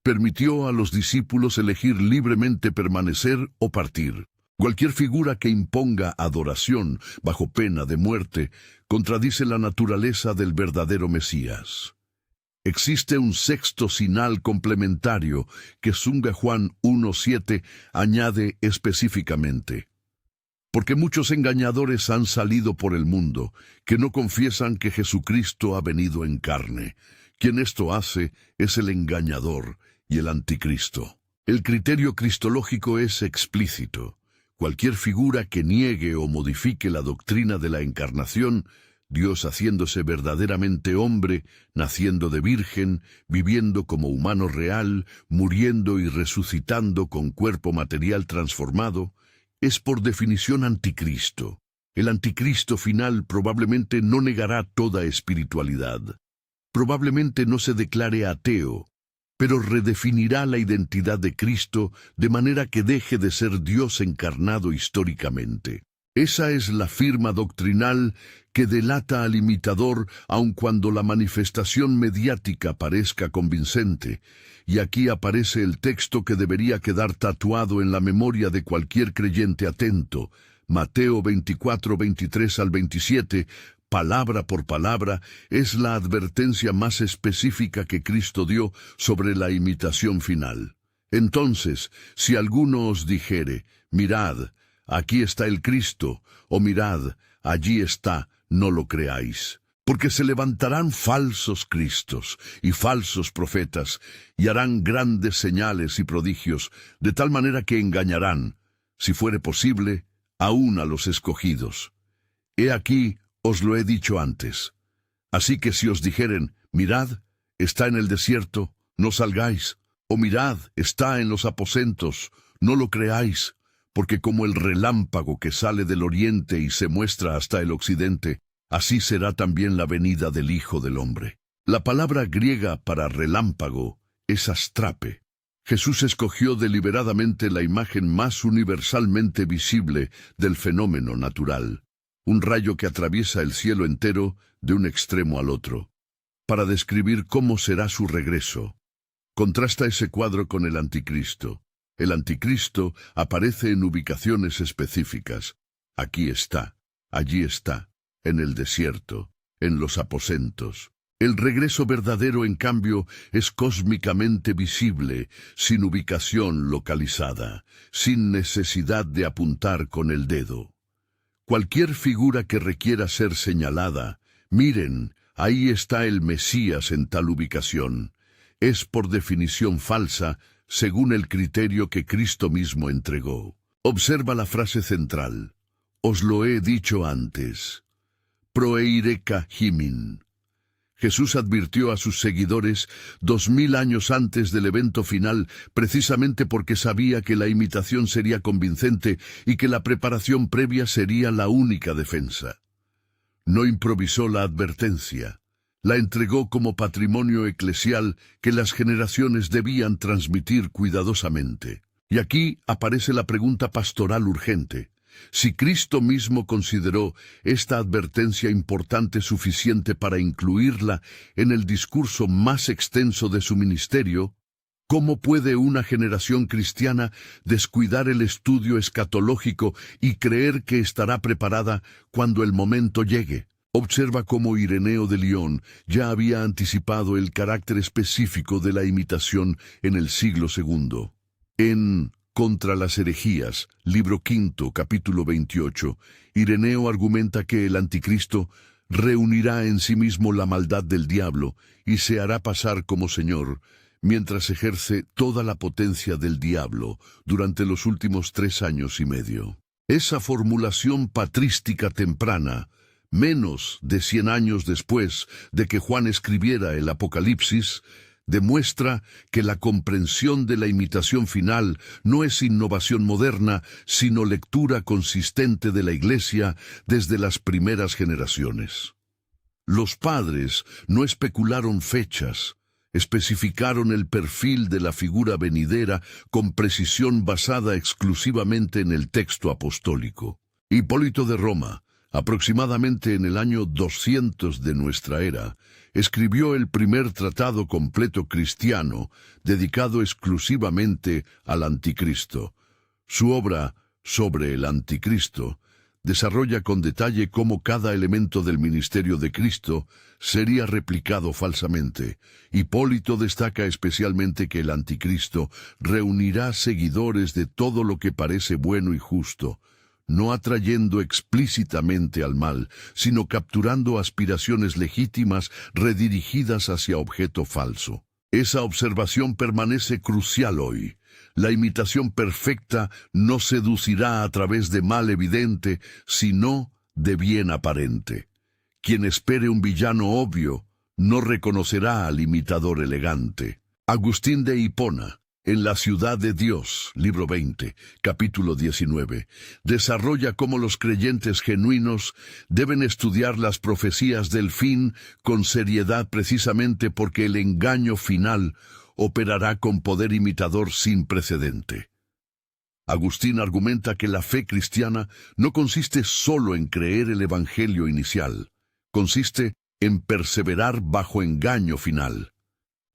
Permitió a los discípulos elegir libremente permanecer o partir. Cualquier figura que imponga adoración bajo pena de muerte contradice la naturaleza del verdadero Mesías. Existe un sexto señal complementario que Sunga Juan 1:7 añade específicamente: porque muchos engañadores han salido por el mundo, que no confiesan que Jesucristo ha venido en carne. Quien esto hace es el engañador y el anticristo. El criterio cristológico es explícito. Cualquier figura que niegue o modifique la doctrina de la encarnación, Dios haciéndose verdaderamente hombre, naciendo de virgen, viviendo como humano real, muriendo y resucitando con cuerpo material transformado, es por definición anticristo. El anticristo final probablemente no negará toda espiritualidad. Probablemente no se declare ateo, pero redefinirá la identidad de Cristo de manera que deje de ser Dios encarnado históricamente. Esa es la firma doctrinal que delata al imitador, aun cuando la manifestación mediática parezca convincente. Y aquí aparece el texto que debería quedar tatuado en la memoria de cualquier creyente atento. Mateo 24:23 al 27, palabra por palabra, es la advertencia más específica que Cristo dio sobre la imitación final. Entonces, si alguno os dijere, mirad, aquí está el Cristo, o mirad, allí está, no lo creáis. Porque se levantarán falsos cristos y falsos profetas, y harán grandes señales y prodigios, de tal manera que engañarán, si fuere posible, aún a los escogidos. He aquí, os lo he dicho antes. Así que si os dijeren, mirad, está en el desierto, no salgáis, o mirad, está en los aposentos, no lo creáis, porque como el relámpago que sale del oriente y se muestra hasta el occidente, así será también la venida del Hijo del Hombre. La palabra griega para relámpago es astrape. Jesús escogió deliberadamente la imagen más universalmente visible del fenómeno natural, un rayo que atraviesa el cielo entero de un extremo al otro, para describir cómo será su regreso. Contrasta ese cuadro con el anticristo. El anticristo aparece en ubicaciones específicas. Aquí está, allí está, en el desierto, en los aposentos. El regreso verdadero, en cambio, es cósmicamente visible, sin ubicación localizada, sin necesidad de apuntar con el dedo. Cualquier figura que requiera ser señalada, miren, ahí está el Mesías en tal ubicación, es por definición falsa, según el criterio que Cristo mismo entregó. Observa la frase central. Os lo he dicho antes. Proeireka himin. Jesús advirtió a sus seguidores 2000 años antes del evento final, precisamente porque sabía que la imitación sería convincente y que la preparación previa sería la única defensa. No improvisó la advertencia. La entregó como patrimonio eclesial que las generaciones debían transmitir cuidadosamente. Y aquí aparece la pregunta pastoral urgente. Si Cristo mismo consideró esta advertencia importante suficiente para incluirla en el discurso más extenso de su ministerio, ¿cómo puede una generación cristiana descuidar el estudio escatológico y creer que estará preparada cuando el momento llegue? Observa cómo Ireneo de Lyon ya había anticipado el carácter específico de la imitación en el siglo II. En Contra las herejías, libro 5, capítulo 28, Ireneo argumenta que el anticristo reunirá en sí mismo la maldad del diablo y se hará pasar como Señor, mientras ejerce toda la potencia del diablo durante los últimos 3 años y medio. Esa formulación patrística temprana, menos de 100 años después de que Juan escribiera el Apocalipsis, demuestra que la comprensión de la imitación final no es innovación moderna, sino lectura consistente de la Iglesia desde las primeras generaciones. Los padres no especularon fechas, especificaron el perfil de la figura venidera con precisión basada exclusivamente en el texto apostólico. Hipólito de Roma, aproximadamente en el año 200 de nuestra era, escribió el primer tratado completo cristiano dedicado exclusivamente al anticristo. Su obra sobre el anticristo desarrolla con detalle cómo cada elemento del ministerio de Cristo sería replicado falsamente. Hipólito destaca especialmente que el anticristo reunirá seguidores de todo lo que parece bueno y justo, no atrayendo explícitamente al mal, sino capturando aspiraciones legítimas redirigidas hacia objeto falso. Esa observación permanece crucial hoy. La imitación perfecta no seducirá a través de mal evidente, sino de bien aparente. Quien espere un villano obvio, no reconocerá al imitador elegante. Agustín de Hipona, en La ciudad de Dios, libro 20, capítulo 19, desarrolla cómo los creyentes genuinos deben estudiar las profecías del fin con seriedad precisamente porque el engaño final operará con poder imitador sin precedente. Agustín argumenta que la fe cristiana no consiste solo en creer el evangelio inicial, consiste en perseverar bajo engaño final.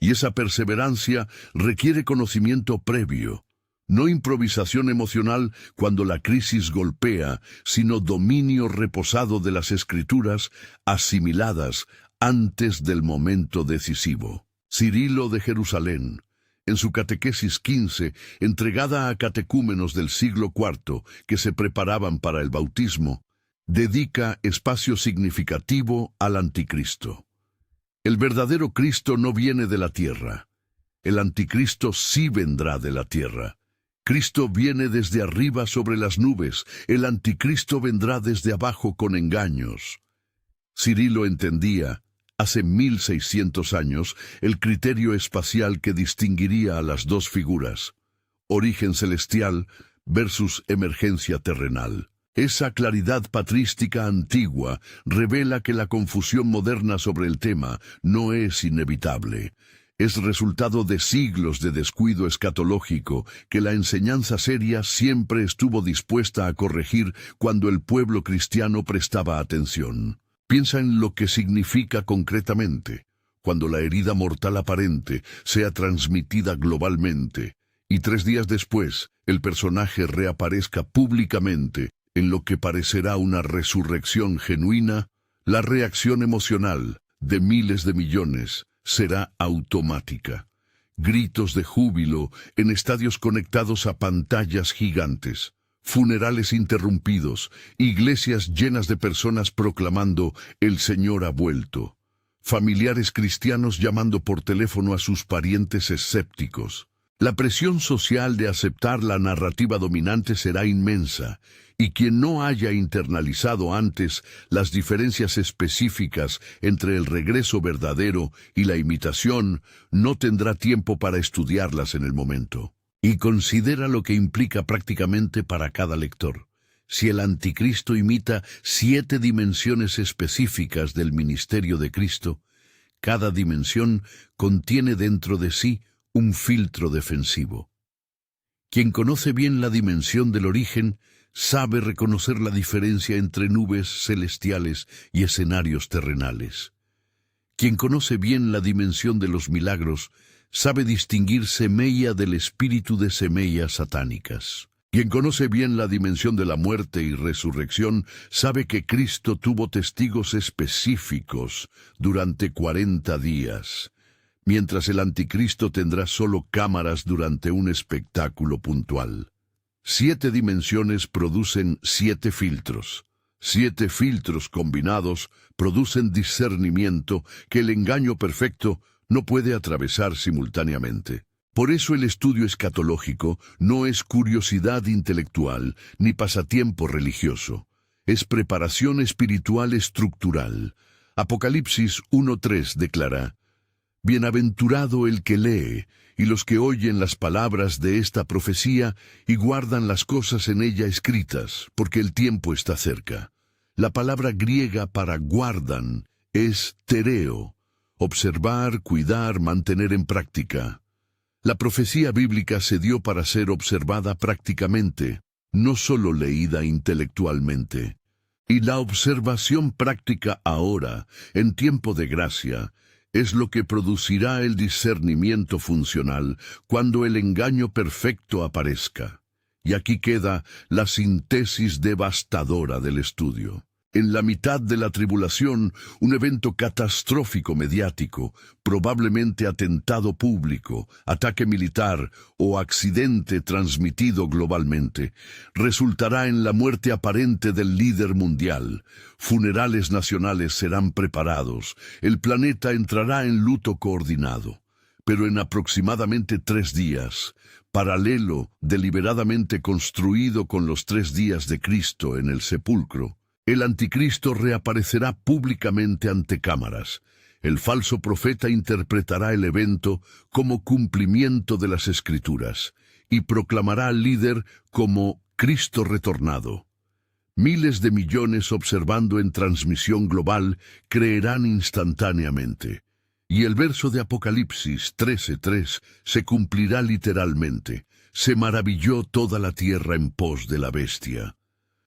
Y esa perseverancia requiere conocimiento previo, no improvisación emocional cuando la crisis golpea, sino dominio reposado de las Escrituras asimiladas antes del momento decisivo. Cirilo de Jerusalén, en su Catequesis 15, entregada a catecúmenos del siglo IV que se preparaban para el bautismo, dedica espacio significativo al anticristo. El verdadero Cristo no viene de la tierra. El anticristo sí vendrá de la tierra. Cristo viene desde arriba sobre las nubes. El anticristo vendrá desde abajo con engaños. Cirilo entendía, hace 1600 años, el criterio espacial que distinguiría a las dos figuras: origen celestial versus emergencia terrenal. Esa claridad patrística antigua revela que la confusión moderna sobre el tema no es inevitable. Es resultado de siglos de descuido escatológico que la enseñanza seria siempre estuvo dispuesta a corregir cuando el pueblo cristiano prestaba atención. Piensa en lo que significa concretamente cuando la herida mortal aparente sea transmitida globalmente y 3 días después el personaje reaparezca públicamente en lo que parecerá una resurrección genuina. La reacción emocional de miles de millones será automática. Gritos de júbilo en estadios conectados a pantallas gigantes, funerales interrumpidos, iglesias llenas de personas proclamando «El Señor ha vuelto», familiares cristianos llamando por teléfono a sus parientes escépticos. La presión social de aceptar la narrativa dominante será inmensa, y quien no haya internalizado antes las diferencias específicas entre el regreso verdadero y la imitación, no tendrá tiempo para estudiarlas en el momento. Y considera lo que implica prácticamente para cada lector. Si el anticristo imita 7 dimensiones específicas del ministerio de Cristo, cada dimensión contiene dentro de sí un filtro defensivo. Quien conoce bien la dimensión del origen sabe reconocer la diferencia entre nubes celestiales y escenarios terrenales. Quien conoce bien la dimensión de los milagros sabe distinguir semeia del espíritu de semillas satánicas. Quien conoce bien la dimensión de la muerte y resurrección sabe que Cristo tuvo testigos específicos durante 40 días, mientras el anticristo tendrá solo cámaras durante un espectáculo puntual. 7 dimensiones producen 7 filtros. 7 filtros combinados producen discernimiento que el engaño perfecto no puede atravesar simultáneamente. Por eso el estudio escatológico no es curiosidad intelectual ni pasatiempo religioso. Es preparación espiritual estructural. Apocalipsis 1:3 declara: «Bienaventurado el que lee, y los que oyen las palabras de esta profecía y guardan las cosas en ella escritas, porque el tiempo está cerca». La palabra griega para guardan es tereo, observar, cuidar, mantener en práctica. La profecía bíblica se dio para ser observada prácticamente, no solo leída intelectualmente. Y la observación práctica ahora, en tiempo de gracia, es lo que producirá el discernimiento funcional cuando el engaño perfecto aparezca. Y aquí queda la síntesis devastadora del estudio. En la mitad de la tribulación, un evento catastrófico mediático, probablemente atentado público, ataque militar o accidente transmitido globalmente, resultará en la muerte aparente del líder mundial. Funerales nacionales serán preparados, el planeta entrará en luto coordinado. Pero en aproximadamente 3 días, paralelo deliberadamente construido con los 3 días de Cristo en el sepulcro, el anticristo reaparecerá públicamente ante cámaras. El falso profeta interpretará el evento como cumplimiento de las Escrituras y proclamará al líder como Cristo retornado. Miles de millones observando en transmisión global creerán instantáneamente. Y el verso de Apocalipsis 13:3 se cumplirá literalmente. Se maravilló toda la tierra en pos de la bestia.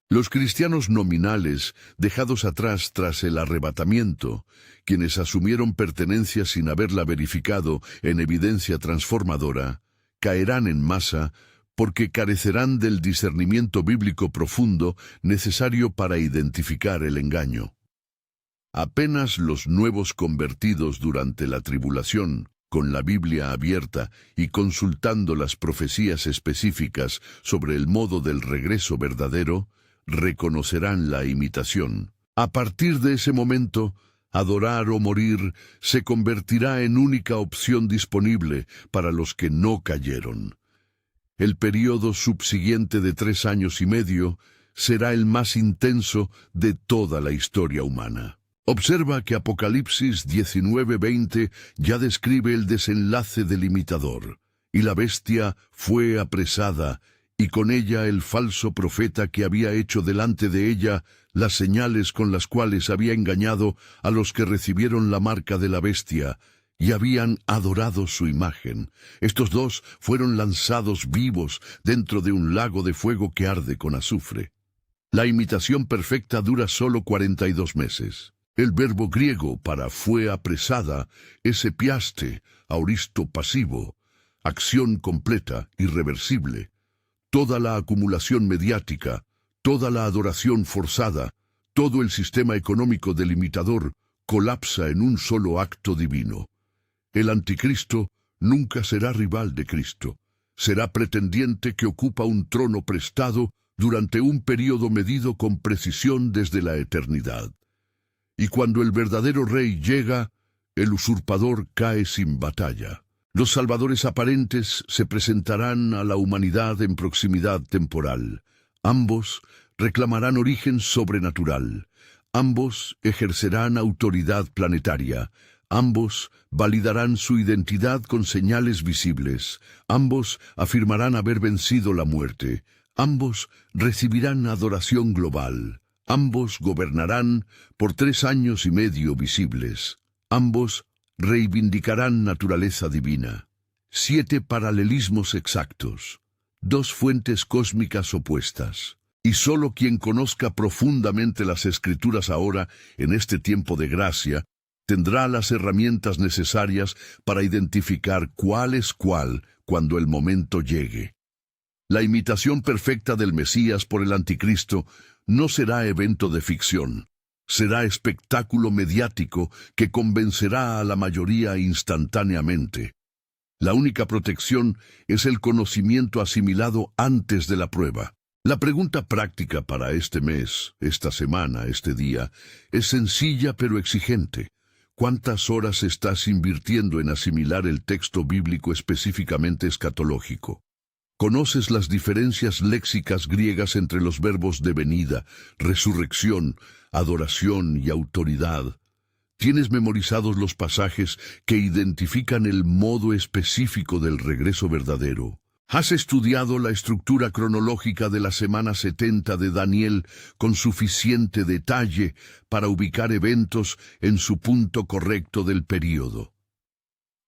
Los cristianos nominales, dejados atrás tras el arrebatamiento, quienes asumieron pertenencia sin haberla verificado en evidencia transformadora, caerán en masa porque carecerán del discernimiento bíblico profundo necesario para identificar el engaño. Apenas los nuevos convertidos durante la tribulación, con la Biblia abierta y consultando las profecías específicas sobre el modo del regreso verdadero, reconocerán la imitación. A partir de ese momento, adorar o morir se convertirá en única opción disponible para los que no cayeron. El período subsiguiente de 3 años y medio será el más intenso de toda la historia humana. Observa que Apocalipsis 19:20 ya describe el desenlace del imitador. Y la bestia fue apresada, y con ella el falso profeta que había hecho delante de ella las señales con las cuales había engañado a los que recibieron la marca de la bestia y habían adorado su imagen. Estos dos fueron lanzados vivos dentro de un lago de fuego que arde con azufre. La imitación perfecta dura solo 42 meses. El verbo griego para fue apresada es epiaste, aoristo pasivo, acción completa, irreversible. Toda la acumulación mediática, toda la adoración forzada, todo el sistema económico del imitador colapsa en un solo acto divino. El anticristo nunca será rival de Cristo. Será pretendiente que ocupa un trono prestado durante un período medido con precisión desde la eternidad. Y cuando el verdadero rey llega, el usurpador cae sin batalla. Los salvadores aparentes se presentarán a la humanidad en proximidad temporal. Ambos reclamarán origen sobrenatural. Ambos ejercerán autoridad planetaria. Ambos validarán su identidad con señales visibles. Ambos afirmarán haber vencido la muerte. Ambos recibirán adoración global. Ambos gobernarán por 3 años y medio visibles. Ambos reivindicarán naturaleza divina. 7 paralelismos exactos. 2 fuentes cósmicas opuestas. Y solo quien conozca profundamente las Escrituras ahora, en este tiempo de gracia, tendrá las herramientas necesarias para identificar cuál es cuál cuando el momento llegue. La imitación perfecta del Mesías por el Anticristo no será evento de ficción. Será espectáculo mediático que convencerá a la mayoría instantáneamente. La única protección es el conocimiento asimilado antes de la prueba. La pregunta práctica para este mes, esta semana, este día, es sencilla pero exigente. ¿Cuántas horas estás invirtiendo en asimilar el texto bíblico específicamente escatológico? ¿Conoces las diferencias léxicas griegas entre los verbos de venida, resurrección, adoración y autoridad? ¿Tienes memorizados los pasajes que identifican el modo específico del regreso verdadero? ¿Has estudiado la estructura cronológica de la semana 70 de Daniel con suficiente detalle para ubicar eventos en su punto correcto del período?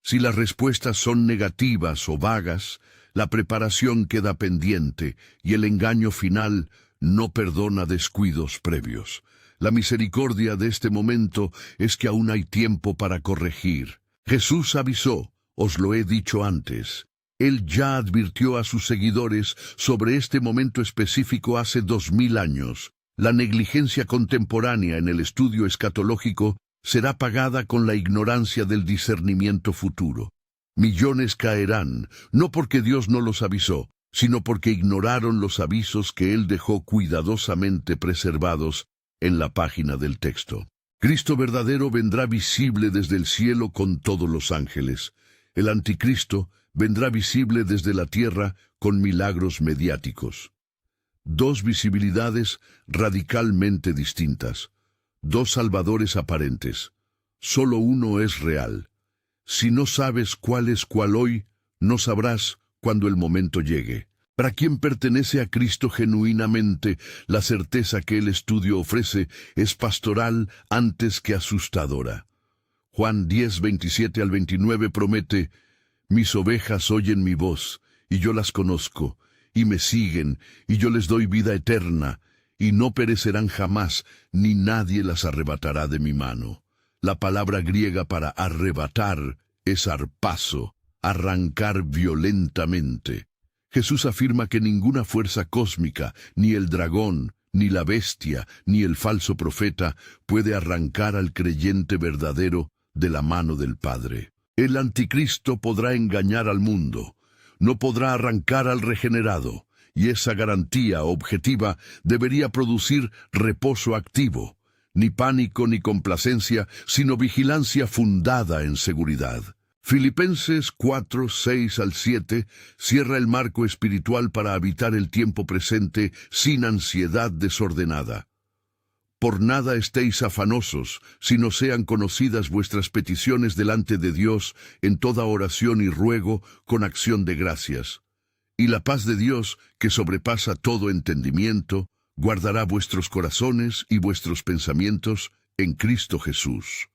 Si las respuestas son negativas o vagas, la preparación queda pendiente y el engaño final no perdona descuidos previos. La misericordia de este momento es que aún hay tiempo para corregir. Jesús avisó, os lo he dicho antes. Él ya advirtió a sus seguidores sobre este momento específico hace 2000 años. La negligencia contemporánea en el estudio escatológico será pagada con la ignorancia del discernimiento futuro. Millones caerán, no porque Dios no los avisó, sino porque ignoraron los avisos que Él dejó cuidadosamente preservados en la página del texto. Cristo verdadero vendrá visible desde el cielo con todos los ángeles. El anticristo vendrá visible desde la tierra con milagros mediáticos. 2 visibilidades radicalmente distintas. 2 salvadores aparentes. Solo uno es real. Si no sabes cuál es cuál hoy, no sabrás cuando el momento llegue. Para quien pertenece a Cristo genuinamente, la certeza que el estudio ofrece es pastoral antes que asustadora. Juan 10, 27 al 29 promete: mis ovejas oyen mi voz, y yo las conozco, y me siguen, y yo les doy vida eterna, y no perecerán jamás, ni nadie las arrebatará de mi mano. La palabra griega para arrebatar es arpazo, arrancar violentamente. Jesús afirma que ninguna fuerza cósmica, ni el dragón, ni la bestia, ni el falso profeta, puede arrancar al creyente verdadero de la mano del Padre. El anticristo podrá engañar al mundo, no podrá arrancar al regenerado, y esa garantía objetiva debería producir reposo activo, ni pánico ni complacencia, sino vigilancia fundada en seguridad. Filipenses 4, 6 al 7 cierra el marco espiritual para habitar el tiempo presente sin ansiedad desordenada. Por nada estéis afanosos, sino sean conocidas vuestras peticiones delante de Dios en toda oración y ruego con acción de gracias. Y la paz de Dios, que sobrepasa todo entendimiento, guardará vuestros corazones y vuestros pensamientos en Cristo Jesús.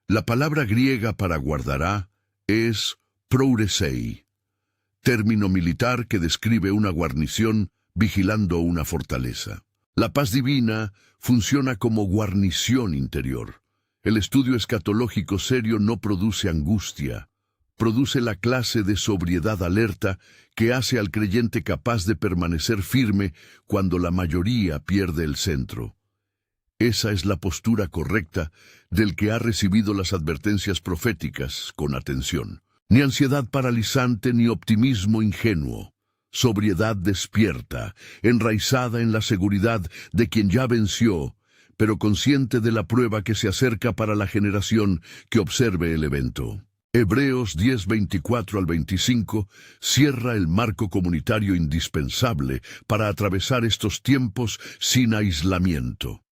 La palabra griega para guardará es prouresei, término militar que describe una guarnición vigilando una fortaleza. La paz divina funciona como guarnición interior. El estudio escatológico serio no produce angustia, produce la clase de sobriedad alerta que hace al creyente capaz de permanecer firme cuando la mayoría pierde el centro. Esa es la postura correcta del que ha recibido las advertencias proféticas con atención. Ni ansiedad paralizante ni optimismo ingenuo. Sobriedad despierta, enraizada en la seguridad de quien ya venció, pero consciente de la prueba que se acerca para la generación que observe el evento. Hebreos 10, 24 al 25 cierra el marco comunitario indispensable para atravesar estos tiempos sin aislamiento.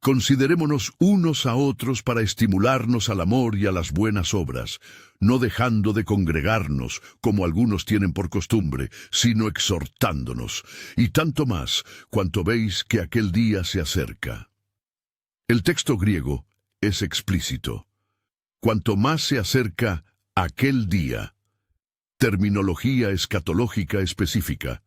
Considerémonos unos a otros para estimularnos al amor y a las buenas obras, no dejando de congregarnos, como algunos tienen por costumbre, sino exhortándonos, y tanto más cuanto veis que aquel día se acerca. El texto griego es explícito. Cuanto más se acerca aquel día, terminología escatológica específica,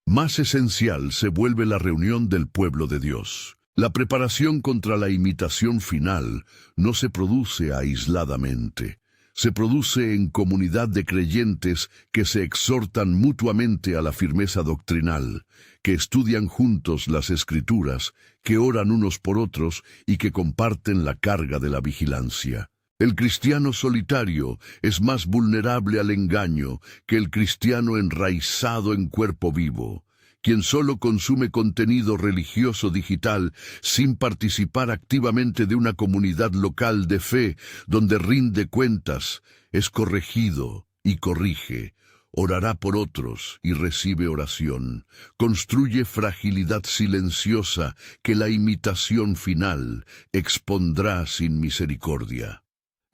más esencial se vuelve la reunión del pueblo de Dios. La preparación contra la imitación final no se produce aisladamente. Se produce en comunidad de creyentes que se exhortan mutuamente a la firmeza doctrinal, que estudian juntos las Escrituras, que oran unos por otros y que comparten la carga de la vigilancia. El cristiano solitario es más vulnerable al engaño que el cristiano enraizado en cuerpo vivo. Quien solo consume contenido religioso digital sin participar activamente de una comunidad local de fe donde rinde cuentas, es corregido y corrige, orará por otros y recibe oración, construye fragilidad silenciosa que la imitación final expondrá sin misericordia.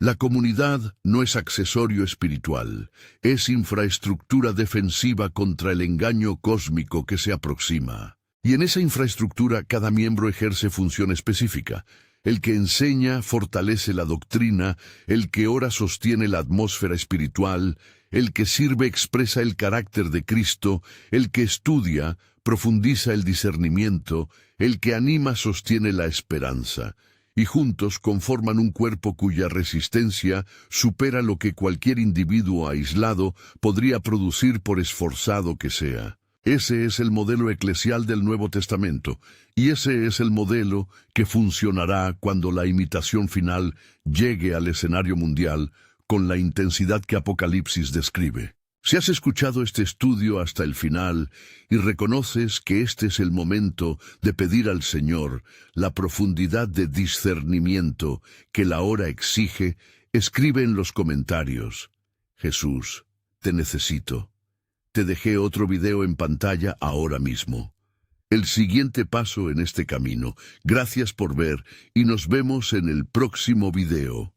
La comunidad no es accesorio espiritual, es infraestructura defensiva contra el engaño cósmico que se aproxima. Y en esa infraestructura cada miembro ejerce función específica. El que enseña fortalece la doctrina, el que ora sostiene la atmósfera espiritual, el que sirve expresa el carácter de Cristo, el que estudia profundiza el discernimiento, el que anima sostiene la esperanza. Y juntos conforman un cuerpo cuya resistencia supera lo que cualquier individuo aislado podría producir por esforzado que sea. Ese es el modelo eclesial del Nuevo Testamento, y ese es el modelo que funcionará cuando la imitación final llegue al escenario mundial con la intensidad que Apocalipsis describe. Si has escuchado este estudio hasta el final y reconoces que este es el momento de pedir al Señor la profundidad de discernimiento que la hora exige, escribe en los comentarios: Jesús, te necesito. Te dejé otro video en pantalla ahora mismo. El siguiente paso en este camino. Gracias por ver y nos vemos en el próximo video.